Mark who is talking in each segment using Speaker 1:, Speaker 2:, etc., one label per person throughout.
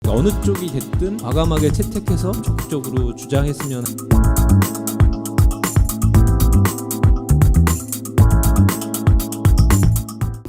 Speaker 1: 어느 쪽이 됐든 과감하게 채택해서 적극적으로 주장했으면.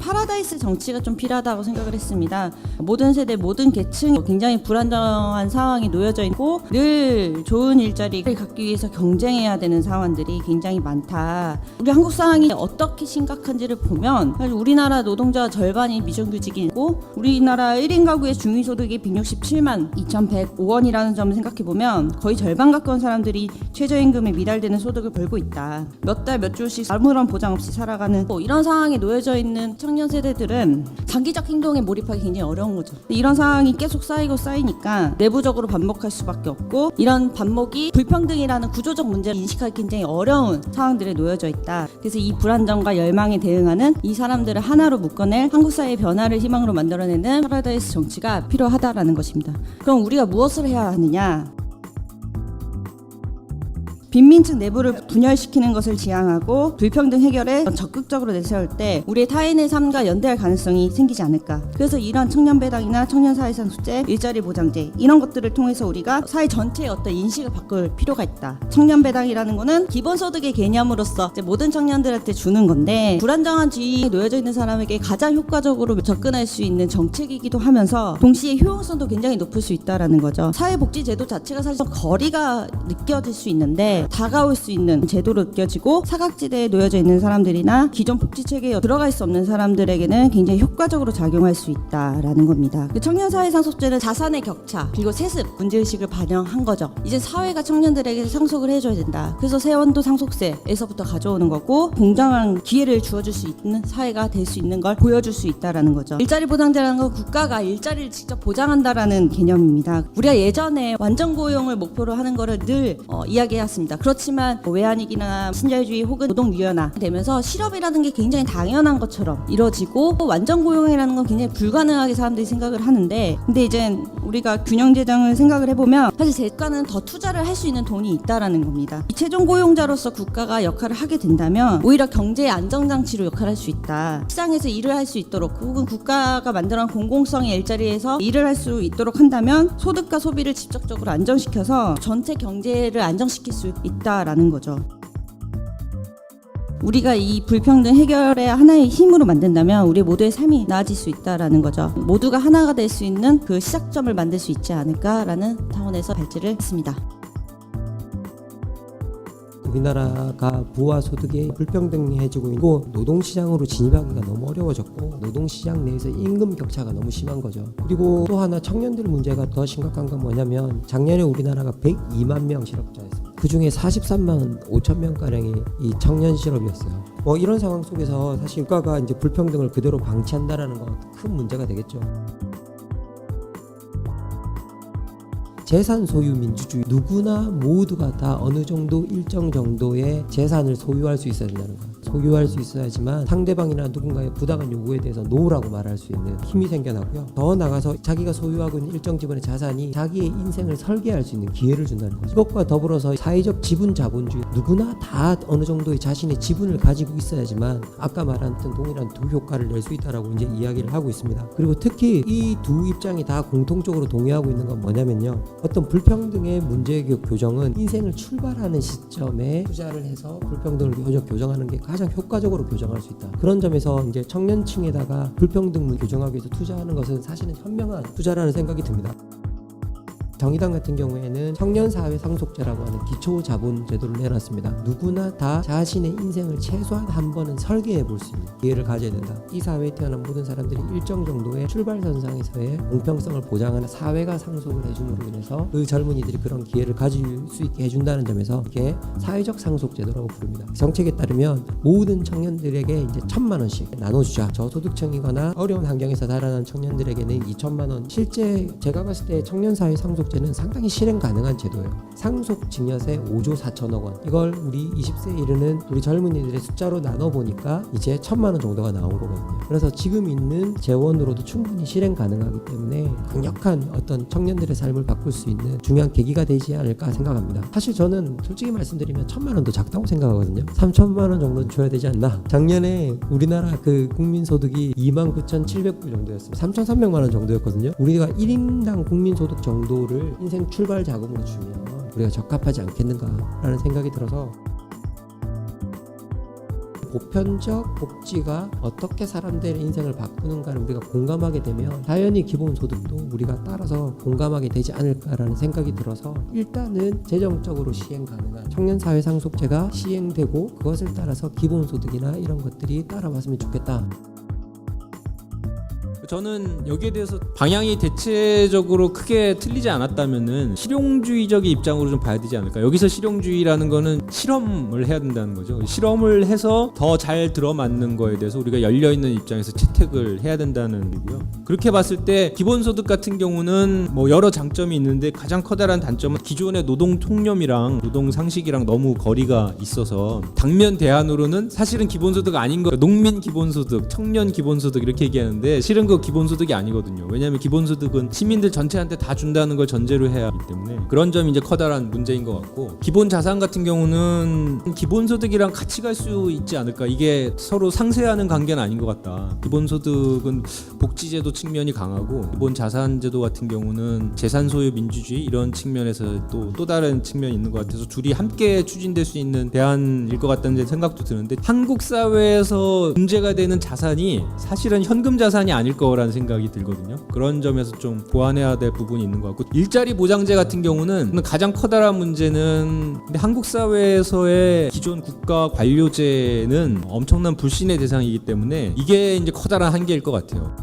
Speaker 2: 파라다이스 정치가 좀 필요하다고 생각을 했습니다. 모든 세대, 모든 계층이 굉장히 불안정한 상황이 놓여져 있고 늘 좋은 일자리를 갖기 위해서 경쟁해야 되는 상황들이 굉장히 많다. 우리 한국 상황이 어떻게 심각한지를 보면 사실 우리나라 노동자 절반이 비정규직이고 우리나라 1인 가구의 중위소득이 167만 2,105원이라는 점을 생각해보면 거의 절반 가까운 사람들이 최저임금에 미달되는 소득을 벌고 있다. 몇 달 몇 주씩 아무런 보장 없이 살아가는 이런 상황에 놓여져 있는 청년 세대들은 장기적 행동에 몰입하기 굉장히 어려운 거죠. 이런 상황이 계속 쌓이고 쌓이니까 내부적으로 반복할 수밖에 없고 이런 반복이 불평등이라는 구조적 문제를 인식하기 굉장히 어려운 상황들에 놓여져 있다. 그래서 이 불안정과 열망에 대응하는 이 사람들을 하나로 묶어낼 한국 사회의 변화를 희망으로 만들어내는 파라다이스 정치가 필요하다라는 것입니다. 그럼 우리가 무엇을 해야 하느냐? 빈민층 내부를 분열시키는 것을 지향하고 불평등 해결에 적극적으로 내세울 때 우리의 타인의 삶과 연대할 가능성이 생기지 않을까. 그래서 이런 청년배당이나 청년사회상속제, 일자리 보장제 이런 것들을 통해서 우리가 사회 전체의 어떤 인식을 바꿀 필요가 있다. 청년배당이라는 거는 기본소득의 개념으로서 이제 모든 청년들한테 주는 건데 불안정한 지위에 놓여져 있는 사람에게 가장 효과적으로 접근할 수 있는 정책이기도 하면서 동시에 효용성도 굉장히 높을 수 있다라는 거죠. 사회복지제도 자체가 사실 거리가 느껴질 수 있는데 다가올 수 있는 제도로 느껴지고 사각지대에 놓여져 있는 사람들이나 기존 복지체계에 들어갈 수 없는 사람들에게는 굉장히 효과적으로 작용할 수 있다라는 겁니다. 청년사회상속제는 자산의 격차 그리고 세습 문제의식을 반영한 거죠. 이제 사회가 청년들에게 상속을 해줘야 된다. 그래서 세원도 상속세에서부터 가져오는 거고 공정한 기회를 주어줄 수 있는 사회가 될 수 있는 걸 보여줄 수 있다라는 거죠. 일자리 보장제라는 건 국가가 일자리를 직접 보장한다라는 개념입니다. 우리가 예전에 완전 고용을 목표로 하는 거를 늘 이야기해왔습니다. 그렇지만 외환위기나 신자유주의 혹은 노동유연화 되면서 실업이라는 게 굉장히 당연한 것처럼 이루어지고 완전 고용이라는 건 굉장히 불가능하게 사람들이 생각을 하는데 근데 이제 우리가 균형재정을 생각을 해보면 사실 국가는 더 투자를 할 수 있는 돈이 있다라는 겁니다. 이 최종 고용자로서 국가가 역할을 하게 된다면 오히려 경제의 안정장치로 역할을 할 수 있다. 시장에서 일을 할 수 있도록 혹은 국가가 만들어낸 공공성의 일자리에서 일을 할 수 있도록 한다면 소득과 소비를 직접적으로 안정시켜서 전체 경제를 안정시킬 수 있다라는 거죠. 우리가 이 불평등 해결의 하나의 힘으로 만든다면 우리 모두의 삶이 나아질 수 있다라는 거죠. 모두가 하나가 될 수 있는 그 시작점을 만들 수 있지 않을까라는 차원에서 발제를 했습니다.
Speaker 3: 우리나라가 부와 소득이 불평등해지고 있고 노동시장으로 진입하기가 너무 어려워졌고 노동시장 내에서 임금 격차가 너무 심한 거죠. 그리고 또 하나 청년들 문제가 더 심각한 건 뭐냐면 작년에 우리나라가 102만 명 실업자였습니다. 그중에 43만 5천 명가량이 이 청년 실업이었어요. 이런 상황 속에서 사실 국가가 이제 불평등을 그대로 방치한다라는 건 큰 문제가 되겠죠. 재산 소유 민주주의 누구나 모두가 다 어느 정도 일정 정도의 재산을 소유할 수 있어야 된다는 거예요. 소유할 수 있어야지만 상대방이나 누군가의 부당한 요구에 대해서 노라고 말할 수 있는 힘이 생겨나고요. 더 나가서 자기가 소유하고 있는 일정 지분의 자산이 자기의 인생을 설계할 수 있는 기회를 준다는 거죠. 이것과 더불어서 사회적 지분 자본주의 누구나 다 어느 정도의 자신의 지분을 가지고 있어야지만 아까 말한 동일한 두 효과를 낼 수 있다라고 이제 이야기를 하고 있습니다. 그리고 특히 이 두 입장이 다 공통적으로 동의하고 있는 건 뭐냐면요. 어떤 불평등의 문제 교정은 인생을 출발하는 시점에 투자를 해서 불평등을 교정하는 게 가장 효과적으로 교정할 수 있다. 그런 점에서 이제 청년층에다가 불평등 교정하기 위해서 투자하는 것은 사실은 현명한 투자라는 생각이 듭니다. 정의당 같은 경우에는 청년사회상속제라고 하는 기초자본제도를 내놨습니다. 누구나 다 자신의 인생을 최소한 한 번은 설계해 볼 수 있는 기회를 가져야 된다. 이 사회에 태어난 모든 사람들이 일정 정도의 출발선상에서의 공평성을 보장하는 사회가 상속을 해줌으로 인해서 그 젊은이들이 그런 기회를 가질 수 있게 해준다는 점에서 이게 사회적 상속제도라고 부릅니다. 정책에 따르면 모든 청년들에게 이제 1,000만 원씩 나눠주자. 저소득층이거나 어려운 환경에서 자라난 청년들에게는 2,000만 원. 실제 제가 봤을 때 청년사회 상속 상속제는 상당히 실행 가능한 제도예요. 상속증여세 5조 4천억 원. 이걸 우리 20세에 이르는 우리 젊은이들의 숫자로 나눠보니까 이제 1,000만 원 정도가 나온 거거든요. 그래서 지금 있는 재원으로도 충분히 실행 가능하기 때문에 강력한 어떤 청년들의 삶을 바꿀 수 있는 중요한 계기가 되지 않을까 생각합니다. 사실 저는 솔직히 말씀드리면 1,000만 원도 작다고 생각하거든요. 3,000만 원 정도는 줘야 되지 않나. 작년에 우리나라 그 국민소득이 29,700불 정도였습니다. 3,300만 원 정도였거든요. 우리가 1인당 국민소득 정도를 인생 출발 자금으로 주면 우리가 적합하지 않겠는가라는 생각이 들어서 보편적 복지가 어떻게 사람들의 인생을 바꾸는가를 우리가 공감하게 되면 당연히 기본소득도 우리가 따라서 공감하게 되지 않을까라는 생각이 들어서 일단은 재정적으로 시행 가능한 청년사회상속제가 시행되고 그것을 따라서 기본소득이나 이런 것들이 따라왔으면 좋겠다.
Speaker 1: 저는 여기에 대해서 방향이 대체적으로 크게 틀리지 않았다면은 실용주의적인 입장으로 좀 봐야 되지 않을까. 여기서 실용주의라는 거는 실험을 해야 된다는 거죠. 실험을 해서 더 잘 들어맞는 거에 대해서 우리가 열려있는 입장에서 채택을 해야 된다는 얘기고요. 그렇게 봤을 때 기본소득 같은 경우는 뭐 여러 장점이 있는데 가장 커다란 단점은 기존의 노동 통념이랑 노동 상식이랑 너무 거리가 있어서 당면 대안으로는 사실은 기본소득 아닌 거, 농민 기본소득, 청년 기본소득 이렇게 얘기하는데 실은 그 기본소득이 아니거든요. 왜냐하면 기본소득은 시민들 전체한테 다 준다는 걸 전제로 해야 하기 때문에 그런 점이 이제 커다란 문제인 것 같고, 기본자산 같은 경우는 기본소득이랑 같이 갈 수 있지 않을까. 이게 서로 상쇄하는 관계는 아닌 것 같다. 기본소득은 복지제도 측면이 강하고 기본자산제도 같은 경우는 재산소유 민주주의 이런 측면에서 또 다른 측면이 있는 것 같아서 둘이 함께 추진될 수 있는 대안일 것 같다는 생각도 드는데, 한국 사회에서 문제가 되는 자산이 사실은 현금 자산이 아닐 거라는 생각이 들거든요. 그런 점에서 좀 보완해야 될 부분이 있는 것 같고, 일자리 보장제 같은 경우는 가장 커다란 문제는, 근데 한국 사회에서의 기존 국가 관료제는 엄청난 불신의 대상이기 때문에 이게 이제 커다란 한계일 것 같아요.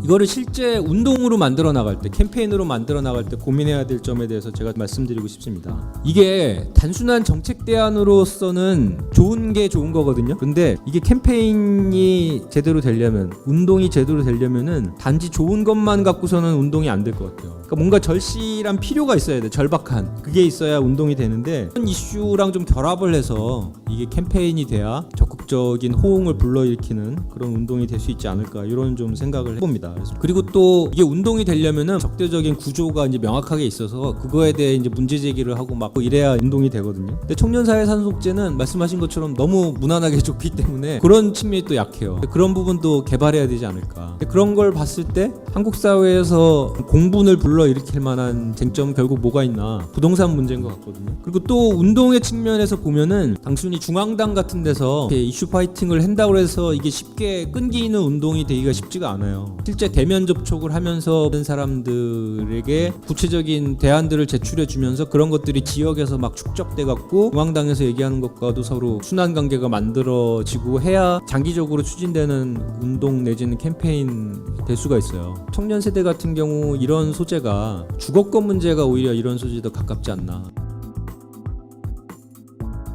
Speaker 1: 이거를 실제 운동으로 만들어 나갈 때, 캠페인으로 만들어 나갈 때 고민해야 될 점에 대해서 제가 말씀드리고 싶습니다. 이게 단순한 정책 대안으로서는 좋은 게 좋은 거거든요. 근데 이게 캠페인이 제대로 되려면, 운동이 제대로 되려면은 단지 좋은 것만 갖고서는 운동이 안 될 것 같아요. 그러니까 뭔가 절실한 필요가 있어야 돼. 절박한 그게 있어야 운동이 되는데, 이런 이슈랑 좀 결합을 해서 이게 캠페인이 돼야 적극적인 호응을 불러일으키는 그런 운동이 될 수 있지 않을까, 이런 좀 생각을 해봅니다. 그리고 또 이게 운동이 되려면은 적대적인 구조가 이제 명확하게 있어서 그거에 대해 이제 문제 제기를 하고 막 이래야 운동이 되거든요. 근데 청년사회 상속제는 말씀하신 것처럼 너무 무난하게 줬기 때문에 그런 측면이 또 약해요. 그런 부분도 개발해야 되지 않을까. 그런 걸 봤을 때 한국 사회에서 공분을 불러일으킬 만한 쟁점 결국 뭐가 있나, 부동산 문제인 것 같거든요. 그리고 또 운동의 측면에서 보면은 단순히 중앙당 같은 데서 이렇게 이슈 파이팅을 한다고 해서 이게 쉽게 끈기 있는 운동이 되기가 쉽지가 않아요. 실제 대면 접촉을 하면서 다른 사람들에게 구체적인 대안들을 제출해 주면서 그런 것들이 지역에서 막 축적돼 갖고 중앙당에서 얘기하는 것과도 서로 순환 관계가 만들어지고 해야 장기적으로 추진되는 운동 내지는 캠페인 될 수가 있어요. 청년 세대 같은 경우 이런 소재가, 주거권 문제가 오히려 이런 소재에 더 가깝지 않나.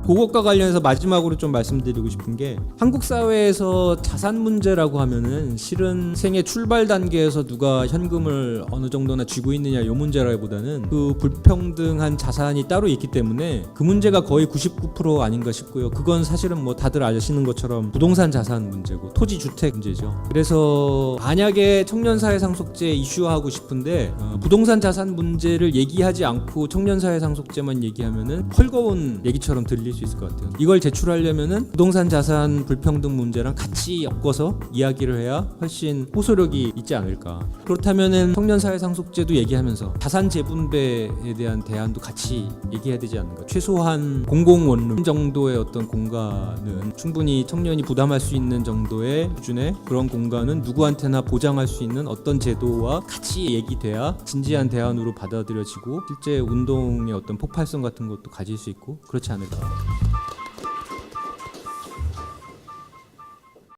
Speaker 1: 그것과 관련해서 마지막으로 좀 말씀드리고 싶은 게, 한국 사회에서 자산 문제라고 하면은 실은 생애 출발 단계에서 누가 현금을 어느 정도나 쥐고 있느냐 이 문제라기보다는 그 불평등한 자산이 따로 있기 때문에 그 문제가 거의 99% 아닌가 싶고요. 그건 사실은 뭐 다들 아시는 것처럼 부동산 자산 문제고 토지 주택 문제죠. 그래서 만약에 청년사회 상속제 이슈화하고 싶은데 부동산 자산 문제를 얘기하지 않고 청년사회 상속제만 얘기하면은 헐거운 얘기처럼 들릴 수 있을 것 같아요. 이걸 제출하려면은 부동산 자산 불평등 문제랑 같이 엮어서 이야기를 해야 훨씬 호소력이 있지 않을까. 그렇다면은 청년사회 상속제도 얘기하면서 자산 재분배에 대한 대안도 같이 얘기해야 되지 않는가. 최소한 공공원룸 정도의 어떤 공간은 충분히 청년이 부담할 수 있는 정도의 수준의 그런 공간은 누구한테나 보장할 수 있는 어떤 제도와 같이 얘기돼야 진지한 대안으로 받아들여지고 실제 운동의 어떤 폭발성 같은 것도 가질 수 있고 그렇지 않을까.